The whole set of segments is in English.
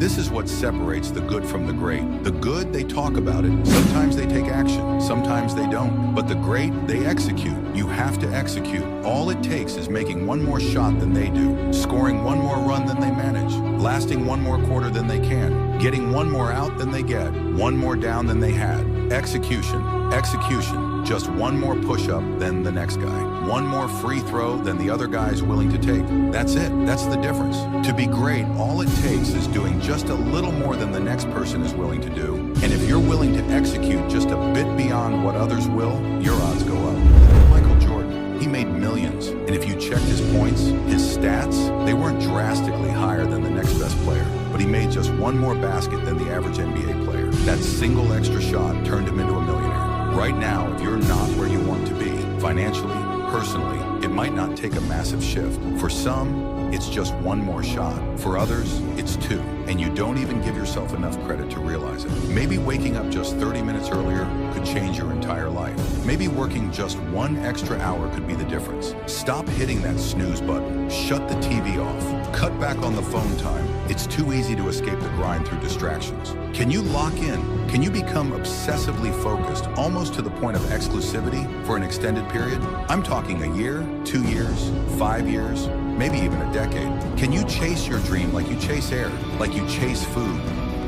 This is what separates the good from the great. The good, they talk about it. Sometimes they take action. Sometimes they don't. But the great, they execute. You have to execute. All it takes is making one more shot than they do, scoring one more run than they manage, lasting one more quarter than they can, getting one more out than they get, one more down than they had. Execution, execution. Just one more push-up than the next guy. One more free throw than the other guy's willing to take. That's it. That's the difference. To be great, all it takes is doing just a little more than the next person is willing to do. And if you're willing to execute just a bit beyond what others will, your odds go up. Michael Jordan, he made millions. And if you checked his points, his stats, they weren't drastically higher than the next best player. But he made just one more basket than the average NBA player. That single extra shot turned him into a millionaire. Right now, if you're not where you want to be, financially, personally, it might not take a massive shift. For some, it's just one more shot. For others, it's two, and you don't even give yourself enough credit to realize it. Maybe waking up just 30 minutes earlier could change your entire life. Maybe working just one extra hour could be the difference. Stop hitting that snooze button. Shut the TV off. Cut back on the phone time. It's too easy to escape the grind through distractions. Can you lock in? Can you become obsessively focused, almost to the point of exclusivity for an extended period? I'm talking a year, 2 years, 5 years, maybe even a decade. Can you chase your dream like you chase air, like you chase food,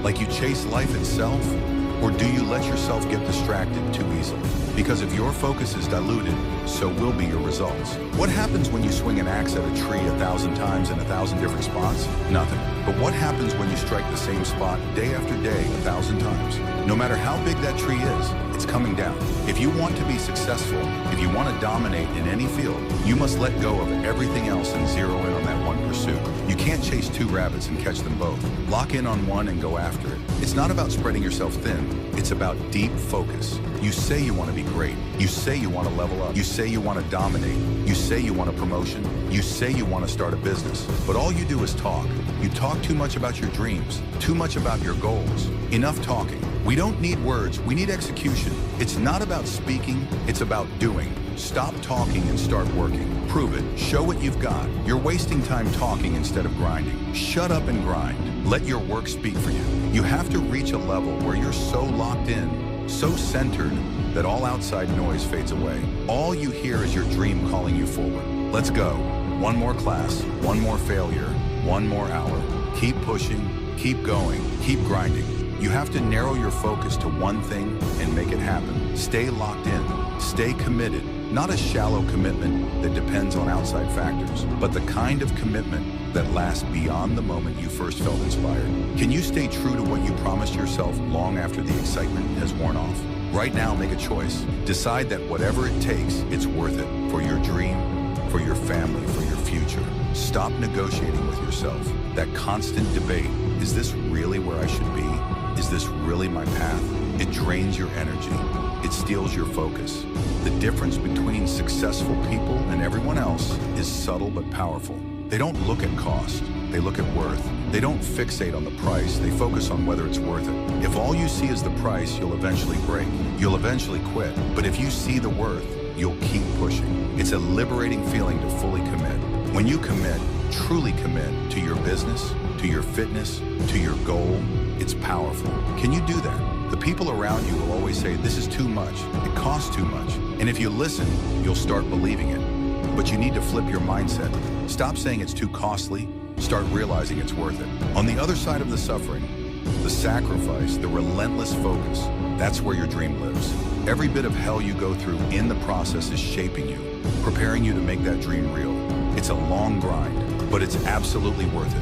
like you chase life itself? Or do you let yourself get distracted too easily? Because if your focus is diluted, so will be your results. What happens when you swing an axe at a tree 1,000 times in 1,000 different spots? Nothing. But what happens when you strike the same spot day after day 1,000 times? No matter how big that tree is, it's coming down. If you want to be successful, if you want to dominate in any field, you must let go of everything else and zero in on that one pursuit. You can't chase two rabbits and catch them both. Lock in on one and go after it. It's not about spreading yourself thin. It's about deep focus. You say you want to be great. You say you want to level up. You say you want to dominate. You say you want a promotion. You say you want to start a business. But all you do is talk. You talk too much about your dreams, too much about your goals. Enough talking. We don't need words, we need execution. It's not about speaking, it's about doing. Stop talking and start working. Prove it. Show what you've got. You're wasting time talking instead of grinding. Shut up and grind. Let your work speak for you. You have to reach a level where you're so locked in, so centered, that all outside noise fades away. All you hear is your dream calling you forward. Let's go. One more class, one more failure, one more hour. Keep pushing, keep going, keep grinding. You have to narrow your focus to one thing and make it happen. Stay locked in, stay committed. Not a shallow commitment that depends on outside factors, but the kind of commitment that lasts beyond the moment you first felt inspired. Can you stay true to what you promised yourself long after the excitement has worn off? Right now, make a choice. Decide that whatever it takes, it's worth it for your dream, for your family, for your future. Stop negotiating with yourself. That constant debate, is this really where I should be? Is this really my path? It drains your energy. It steals your focus. The difference between successful people and everyone else is subtle but powerful. They don't look at cost, they look at worth. They don't fixate on the price, they focus on whether it's worth it. If all you see is the price, you'll eventually break. You'll eventually quit. But if you see the worth, you'll keep pushing. It's a liberating feeling to fully commit. When you commit, truly commit to your business, to your fitness, to your goal, it's powerful. Can you do that? The people around you will always say, this is too much, it costs too much. And if you listen, you'll start believing it. But you need to flip your mindset. Stop saying it's too costly, start realizing it's worth it. On the other side of the suffering, the sacrifice, the relentless focus, that's where your dream lives. Every bit of hell you go through in the process is shaping you, preparing you to make that dream real. It's a long grind, but it's absolutely worth it.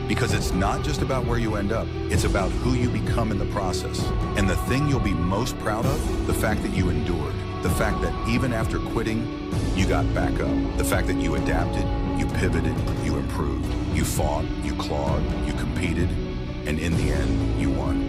Because it's not just about where you end up, it's about who you become in the process. And the thing you'll be most proud of, the fact that you endured, the fact that even after quitting, you got back up, the fact that you adapted, you pivoted, you improved, you fought, you clawed, you competed, and in the end, you won.